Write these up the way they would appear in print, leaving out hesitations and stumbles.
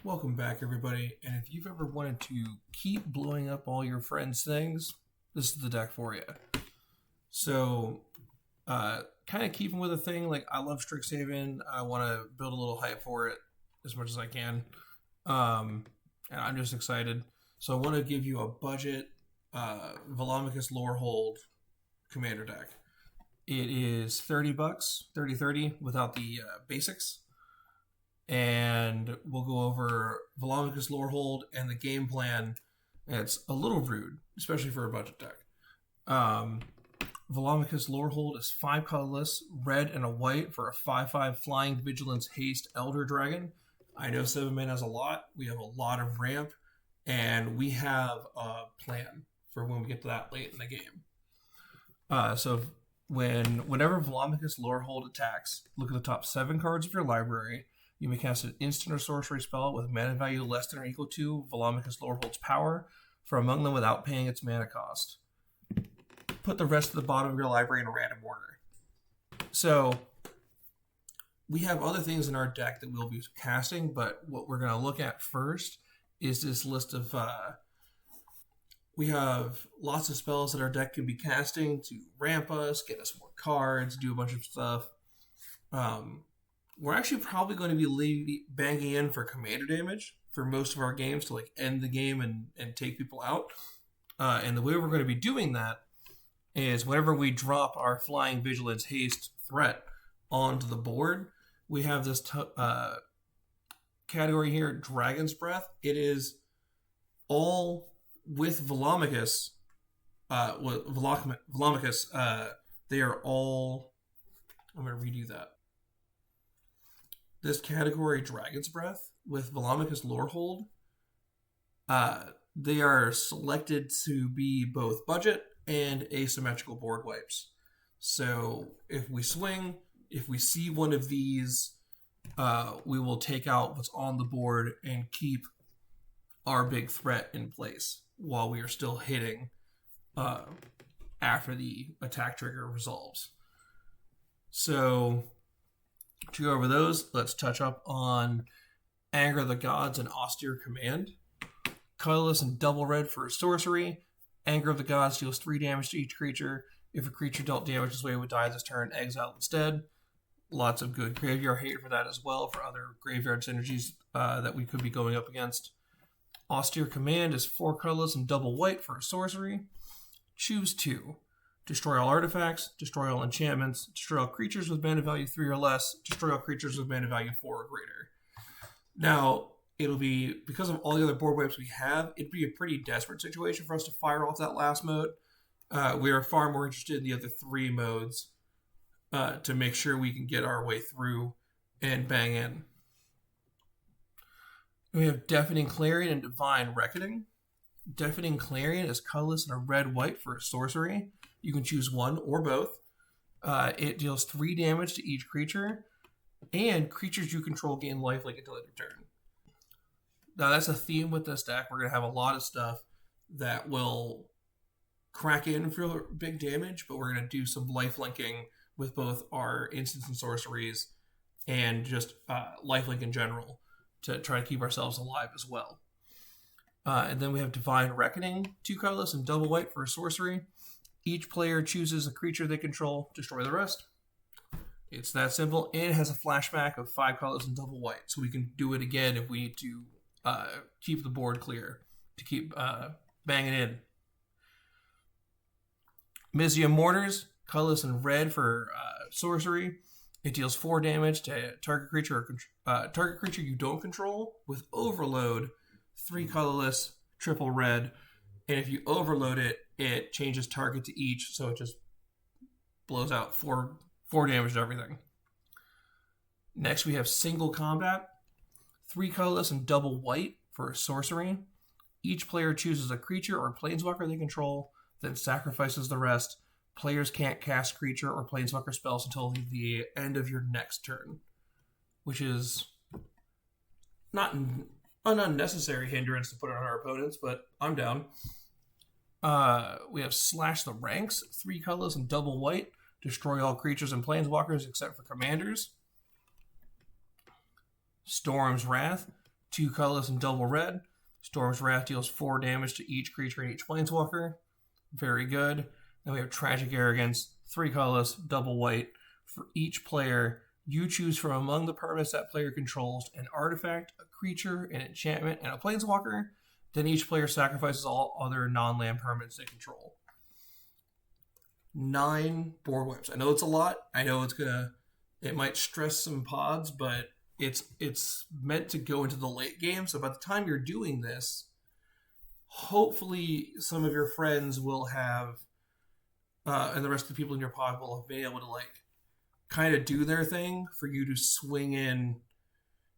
Welcome back, everybody. And if you've ever wanted to keep blowing up all your friends' things, this is the deck for you. So, kind of keeping with a thing, like I love Strixhaven. I want to build a little hype for it as much as I can. And I'm just excited. So I want to give you a budget Velomachus Lorehold commander deck. It is $30, 30 without the basics. And we'll go over Velomachus Lorehold and the game plan. It's a little rude, especially for a budget deck. Velomachus Lorehold is 5 colorless, red and a white for a 5/5 flying vigilance haste elder dragon. I know 7 mana is a lot. We have a lot of ramp, and we have a plan for when we get to that late in the game. So whenever Velomachus Lorehold attacks, look at the top 7 cards of your library. You may cast an instant or sorcery spell with mana value less than or equal to Velomachus Lorehold's power from among them without paying its mana cost. Put the rest of the bottom of your library in a random order. So, we have other things in our deck that we'll be casting, but what we're going to look at first is this list of... we have lots of spells that our deck can be casting to ramp us, get us more cards, do a bunch of stuff. We're actually probably going to be banging in for commander damage for most of our games to like end the game and take people out. And the way we're going to be doing that is whenever we drop our flying vigilance haste threat onto the board, we have this category here, Dragon's Breath. It is all with Velomachus. Velomachus, they are all... I'm going to redo that. This category, Dragon's Breath, with Velomachus Lorehold, they are selected to be both budget and asymmetrical board wipes. So if we swing, if we see one of these, we will take out what's on the board and keep our big threat in place while we are still hitting after the attack trigger resolves. So... to go over those, let's touch up on Anger of the Gods and Austere Command. Colorless and double red for a sorcery. Anger of the Gods deals 3 damage to each creature. If a creature dealt damage this way would die this turn, exile instead. Lots of good graveyard hate for that as well, for other graveyard synergies that we could be going up against. Austere Command is 4 colorless and double white for a sorcery. Choose 2. Destroy all artifacts, destroy all enchantments, destroy all creatures with mana value 3 or less, destroy all creatures with mana value 4 or greater. Now, it'll be, because of all the other board wipes we have, it'd be a pretty desperate situation for us to fire off that last mode. We are far more interested in the other 3 modes to make sure we can get our way through and bang in. We have Deafening Clarion and Divine Reckoning. Deafening Clarion is colorless and a red-white for a sorcery. You can choose one or both. It deals 3 damage to each creature, and creatures you control gain lifelink until end of turn. Now, that's a theme with this deck. We're going to have a lot of stuff that will crack in for big damage, but we're going to do some lifelinking with both our instants and sorceries and just lifelink in general to try to keep ourselves alive as well. And then we have Divine Reckoning, 2 colorless and double white for a sorcery. Each player chooses a creature they control, destroy the rest. It's that simple, and it has a flashback of 5 colors and double white, so we can do it again if we need to keep the board clear, to keep banging in. Mizzium Mortars, colorless and red for sorcery. It deals 4 damage to target creature you don't control with Overload, 3 colorless, triple red, and if you overload it, it changes target to each, so it just blows out 4 damage to everything. Next, we have Single Combat. 3 colorless and double white for a sorcery. Each player chooses a creature or planeswalker they control, then sacrifices the rest. Players can't cast creature or planeswalker spells until the end of your next turn, which is not an unnecessary hindrance to put on our opponents, but I'm down. We have Slash the Ranks, 3 colors and double white. Destroy all creatures and planeswalkers except for commanders. Storm's Wrath, 2 colorless and double red. Storm's Wrath deals 4 damage to each creature and each planeswalker. Very good. Then we have Tragic Arrogance, 3 colorless, double white. For each player, you choose from among the permanents that player controls an artifact, a creature, an enchantment, and a planeswalker. Then each player sacrifices all other non-land permanents they control. 9 board wipes. I know it's a lot. I know it might stress some pods, but it's meant to go into the late game. So by the time you're doing this, hopefully some of your friends will have, and the rest of the people in your pod will have been able to kind of do their thing for you to swing in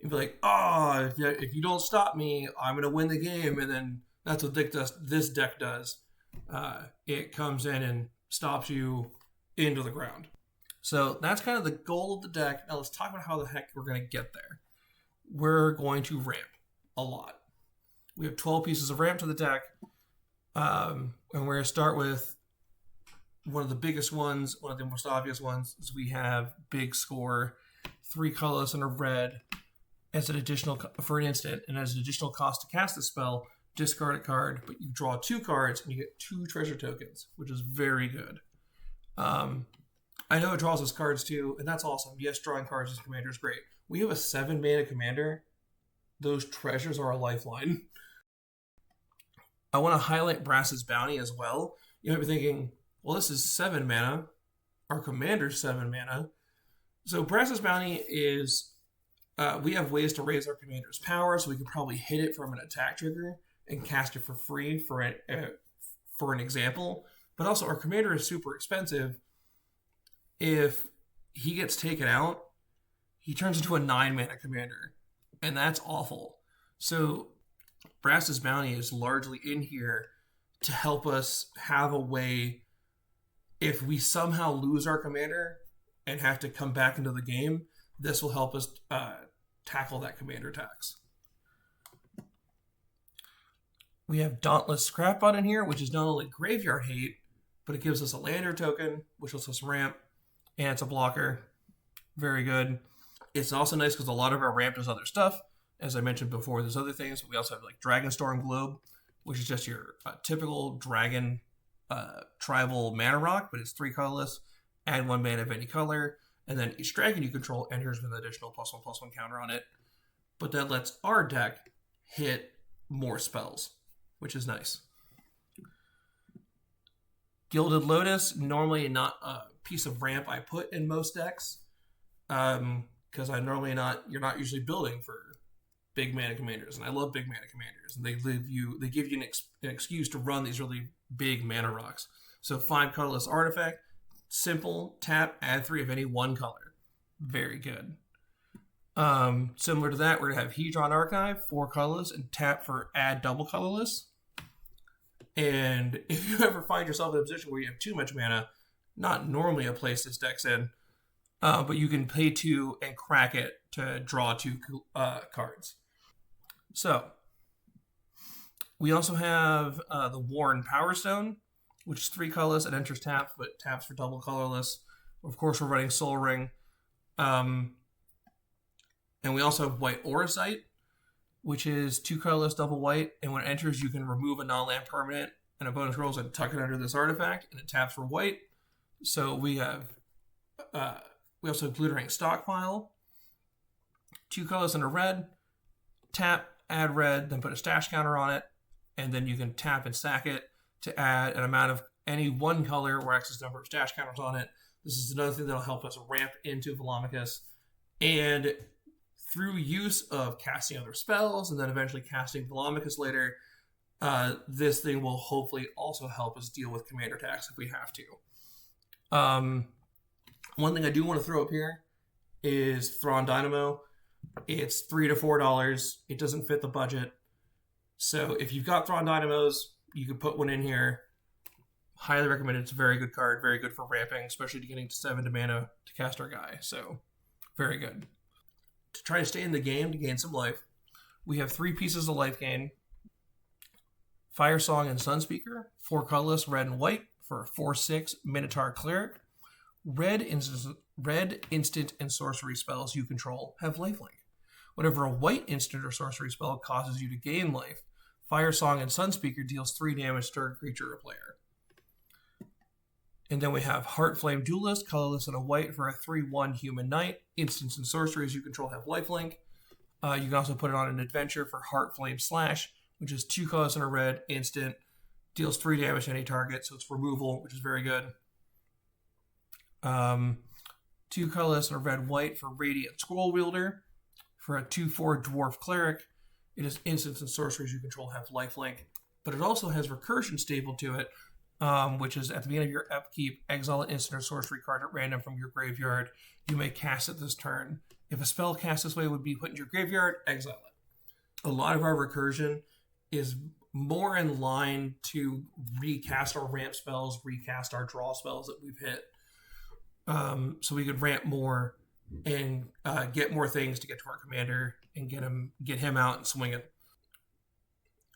and be like, oh, if you don't stop me, I'm going to win the game. And then that's what this deck does. It comes in and stops you into the ground. So that's kind of the goal of the deck. Now let's talk about how the heck we're going to get there. We're going to ramp a lot. We have 12 pieces of ramp to the deck. And we're going to start with one of the biggest ones, one of the most obvious ones, is we have Big Score, 3 colorless and a red as an additional for an instant, and as an additional cost to cast the spell, discard a card, but you draw 2 cards and you get 2 treasure tokens, which is very good. I know it draws us cards too, and that's awesome. Yes, drawing cards as commander is great. We have a 7 mana commander. Those treasures are a lifeline. I want to highlight Brass's Bounty as well. You might be thinking, well, this is 7 mana. Our commander's 7 mana. So Brass's Bounty is, we have ways to raise our commander's power, so we can probably hit it from an attack trigger and cast it for free for an example. But also, our commander is super expensive. If he gets taken out, he turns into a 9 mana commander, and that's awful. So Brass's Bounty is largely in here to help us have a way, if we somehow lose our commander and have to come back into the game, this will help us tackle that commander tax. We have Dauntless Scrapbot in here, which is not only graveyard hate, but it gives us a lander token, which lets us ramp, and it's a blocker. Very good. It's also nice because a lot of our ramp does other stuff. As I mentioned before, there's other things. We also have Dragonstorm Globe, which is just your typical dragon tribal mana rock, but it's 3 colorless, add 1 mana of any color, and then each dragon you control enters with an additional +1/+1 counter on it. But that lets our deck hit more spells, which is nice. Gilded Lotus, normally not a piece of ramp I put in most decks, because you're not usually building for big mana commanders, and I love big mana commanders, and they give you an excuse to run these really big mana rocks. So 5 colorless artifact, simple, tap, add 3 of any 1 color. Very good. Similar to that, we're gonna have Hedron Archive, 4 colorless, and tap for add double colorless. And if you ever find yourself in a position where you have too much mana, not normally a place this deck's in, but you can pay 2 and crack it to draw 2 cards. So, we also have the Worn Power Stone, which is 3 colorless and enters tap, but taps for double colorless. Of course, we're running Soul Ring. And we also have White Auracite, which is 2 colorless, double white, and when it enters, you can remove a non-land permanent and a bonus rolls and tuck it under this artifact, and it taps for white. So we also have Glittering Stockpile, 2 colors and a red, tap, add red, then put a stash counter on it, and then you can tap and sack it to add an amount of any 1 color or excess number of stash counters on it. This is another thing that'll help us ramp into Velomachus, and through use of casting other spells and then eventually casting Velomachus later, this thing will hopefully also help us deal with commander attacks if we have to. One thing I do want to throw up here is Thrawn Dynamo. It's $3 to $4. It doesn't fit the budget. So if you've got Thrawn Dynamos, you can put one in here. Highly recommend it. It's a very good card. Very good for ramping, especially getting to 7 mana to cast our guy. So very good. To try to stay in the game, to gain some life, we have 3 pieces of life gain. Fire Song and Sunspeaker, 4 colorless, red and white, for a 4/6 Minotaur Cleric. Red instant and sorcery spells you control have lifelink, Whenever a white instant or sorcery spell causes you to gain life, Fire Song and Sunspeaker deals 3 damage to a creature or player. And then we have Heartflame Duelist, colorless and a white for a 3/1 human knight. Instants and sorceries you control have lifelink. You can also put it on an adventure for Heartflame Slash, which is 2 colors and a red, instant, deals 3 damage to any target, so it's removal, which is very good. 2 colors and a red white for Radiant Scroll Wielder. For a 2/4 Dwarf Cleric, it is instants and sorceries you control have lifelink, but it also has recursion stapled to it, which is at the beginning of your upkeep, exile an instant or sorcery card at random from your graveyard. You may cast it this turn. If a spell cast this way would be put in your graveyard, exile it. A lot of our recursion is more in line to recast our ramp spells, recast our draw spells that we've hit. So we could ramp more and get more things to get to our commander and get him out and swing it.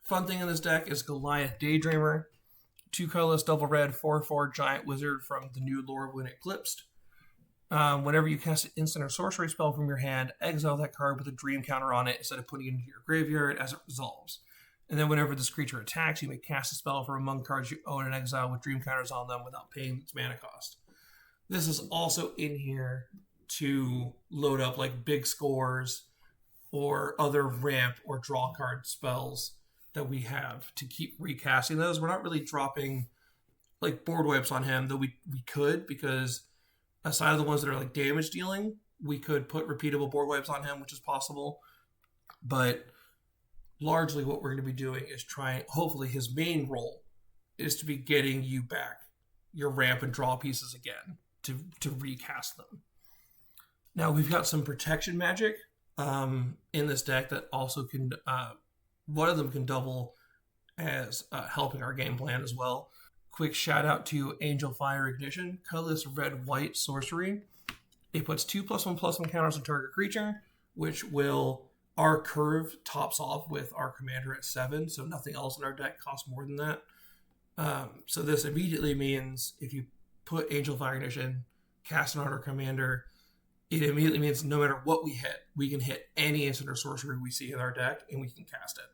Fun thing in this deck is Goliath Daydreamer. 2 colorless, double red, 4/4 giant wizard from the new lore when Eclipsed. Whenever you cast an instant or sorcery spell from your hand, exile that card with a dream counter on it instead of putting it into your graveyard as it resolves. And then whenever this creature attacks, you may cast a spell from among cards you own and exile with dream counters on them without paying its mana cost. This is also in here to load up like big scores or other ramp or draw card spells that we have to keep recasting those. We're not really dropping like board wipes on him, though we could, because aside of the ones that are like damage dealing, we could put repeatable board wipes on him, which is possible. But largely what we're going to be doing is hopefully his main role is to be getting you back your ramp and draw pieces again to recast them. Now we've got some protection magic in this deck that also can, one of them can double as helping our game plan as well. Quick shout out to Angel Fire Ignition, colorless red-white sorcery. It puts 2+1/+1 counters on target creature, which will, our curve tops off with our commander at 7, so nothing else in our deck costs more than that. So this immediately means if you put Angel Fire Ignition, cast it on our commander, it immediately means no matter what we hit, we can hit any instant or sorcery we see in our deck, and we can cast it.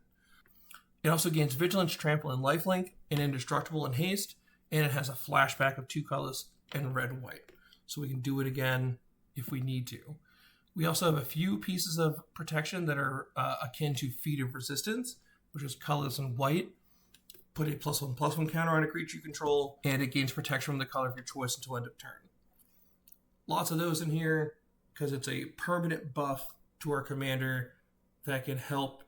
It also gains Vigilance, Trample, and Lifelink, and Indestructible and Haste, and it has a flashback of 2 colors and red-white. So we can do it again if we need to. We also have a few pieces of protection that are akin to Feat of Resistance, which is colorless and white. Put a +1/+1 counter on a creature you control, and it gains protection from the color of your choice until end of turn. Lots of those in here, because it's a permanent buff to our commander that can help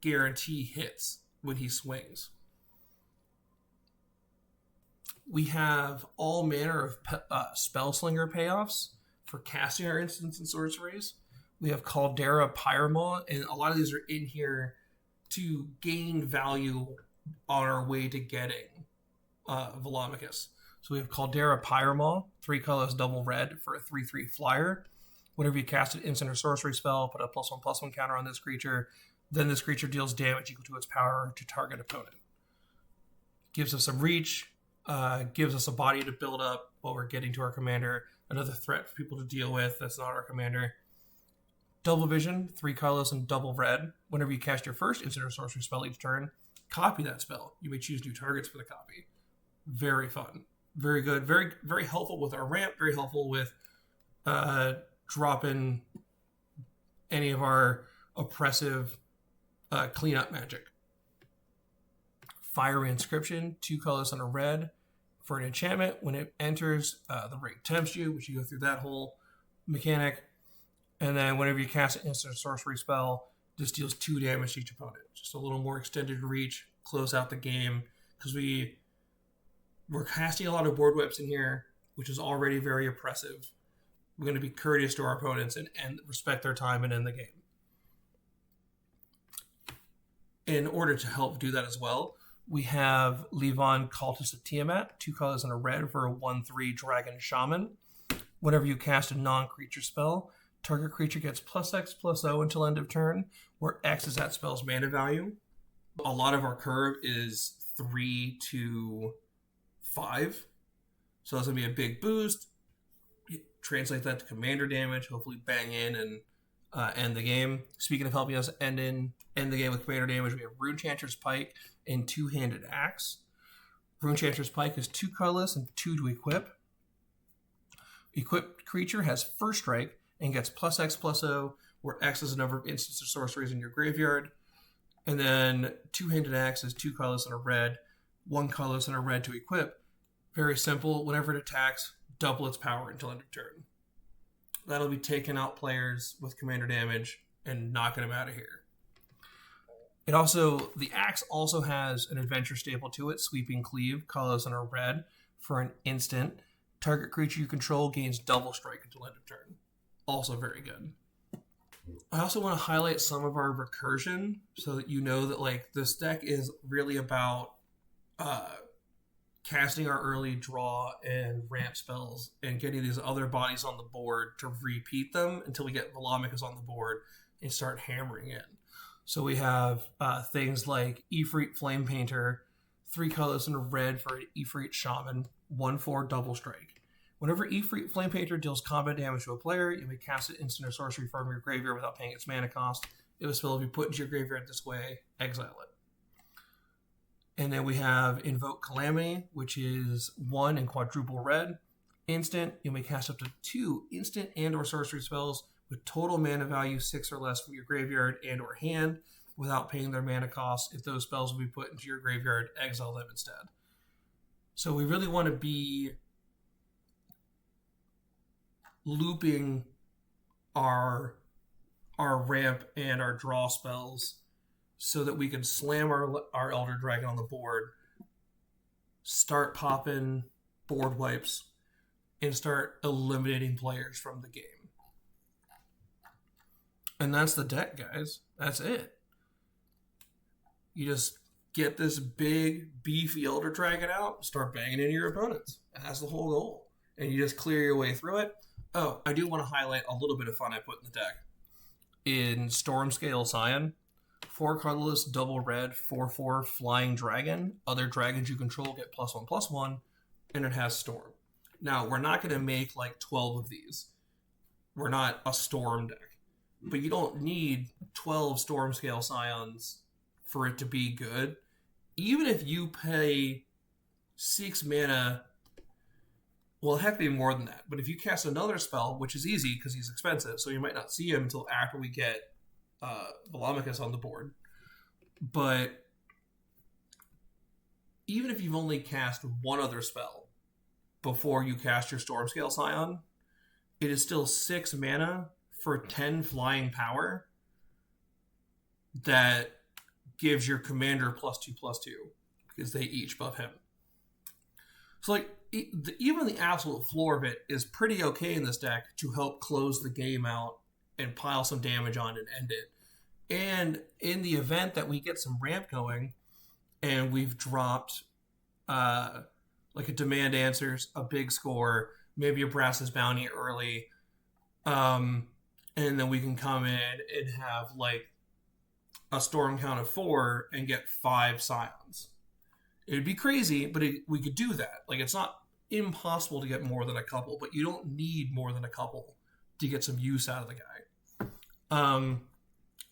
guarantee hits when he swings. We have all manner of Spellslinger payoffs for casting our instants and sorceries. We have Caldera Pyramaw, and a lot of these are in here to gain value on our way to getting Velomachus. So we have Caldera Pyramaw, 3 colors, double red for a 3/3 flyer. Whenever you cast an instant or sorcery spell, put a +1/+1 counter on this creature. Then this creature deals damage equal to its power to target opponent. Gives us some reach, gives us a body to build up while we're getting to our commander. Another threat for people to deal with that's not our commander. Double Vision, 3 colors and double red. Whenever you cast your first instant or sorcery spell each turn, copy that spell. You may choose new targets for the copy. Very fun. Very good. Very, very helpful with our ramp. Very helpful with dropping any of our oppressive cleanup magic. Fiery Inscription, 2 colors and a red for an enchantment. When it enters, the ring tempts you, which you go through that whole mechanic. And then whenever you cast an instant sorcery spell, this deals 2 damage to each opponent. Just a little more extended reach, close out the game, because we're casting a lot of board whips in here, which is already very oppressive. We're going to be courteous to our opponents and respect their time and end the game. In order to help do that as well, we have Levon, Cultist of Tiamat, 2 colors and a red for a 1/3 Dragon Shaman. Whenever you cast a non-creature spell, target creature gets +X/+0 until end of turn, where X is that spell's mana value. A lot of our curve is 3 to 5. So that's going to be a big boost. Translate that to commander damage, hopefully bang in and end the game. Speaking of helping us end the game with commander damage, we have Runechanter's Pike and Two-Handed Axe. Runechanter's Pike is 2 colorless and 2 to equip. Equipped creature has first strike and gets +X/+O, where X is the number of instants or sorceries in your graveyard. And then Two-Handed Axe is 2 colorless and a red, 1 colorless and a red to equip. Very simple. Whenever it attacks, double its power until end of turn. That'll be taking out players with commander damage and knocking them out of here. The axe also has an adventure staple to it, Sweeping Cleave, colorless and a red, for an instant. Target creature you control gains double strike until end of turn. Also very good. I also want to highlight some of our recursion so that you know that like this deck is really about casting our early draw and ramp spells and getting these other bodies on the board to repeat them until we get Velomicus on the board and start hammering in. So we have things like Ifrit Flame Painter, 3 colors and a red for an Ifrit Shaman, 1/4 double strike. Whenever Ifrit Flame Painter deals combat damage to a player, you may cast an instant or sorcery from your graveyard without paying its mana cost. If a spell will be put into your graveyard this way, exile it. And then we have Invoke Calamity, which is 1 and quadruple red. Instant, you may cast up to 2 instant and or sorcery spells with total mana value 6 or less from your graveyard and or hand without paying their mana cost. If those spells will be put into your graveyard, exile them instead. So we really want to be looping our ramp and our draw spells so that we can slam our Elder Dragon on the board, start popping board wipes, and start eliminating players from the game. And that's the deck, guys. That's it. You just get this big, beefy Elder Dragon out, start banging into your opponents. And that's the whole goal. And you just clear your way through it. Oh, I do want to highlight a little bit of fun I put in the deck. In Stormscale Scion, 4 colorless, double red, 4/4 flying dragon. Other dragons you control get +1/+1, and it has Storm. Now, we're not going to make like 12 of these. We're not a Storm deck. But you don't need 12 Stormscale Scions for it to be good. Even if you pay 6 mana, well, heck, be more than that. But if you cast another spell, which is easy because he's expensive, so you might not see him until after we get Velomicus on the board. But even if you've only cast one other spell before you cast your Stormscale Scion, it is still 6 mana for 10 flying power that gives your commander +2/+2 because they each buff him. So like even the absolute floor of it is pretty okay in this deck to help close the game out and pile some damage on and end it. And in the event that we get some ramp going and we've dropped like a Demand Answers, a big score, maybe a Brass's Bounty early, and then we can come in and have like a storm count of 4 and get 5 Scions. It'd be crazy, but we could do that. Like, it's not impossible to get more than a couple, but you don't need more than a couple to get some use out of the guy.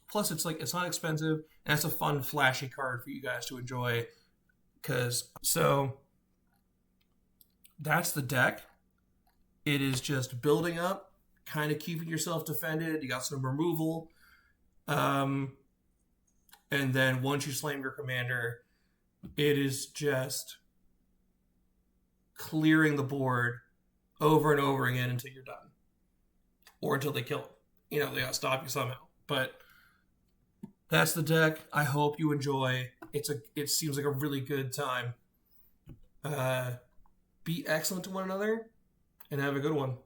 Plus, it's not expensive, and it's a fun, flashy card for you guys to enjoy. So that's the deck. It is just building up, kind of keeping yourself defended. You got some removal. And then once you slam your commander, it is just clearing the board over and over again until you're done. Or until they kill it. They got to stop you somehow. But that's the deck. I hope you enjoy. It seems like a really good time. Be excellent to one another and have a good one.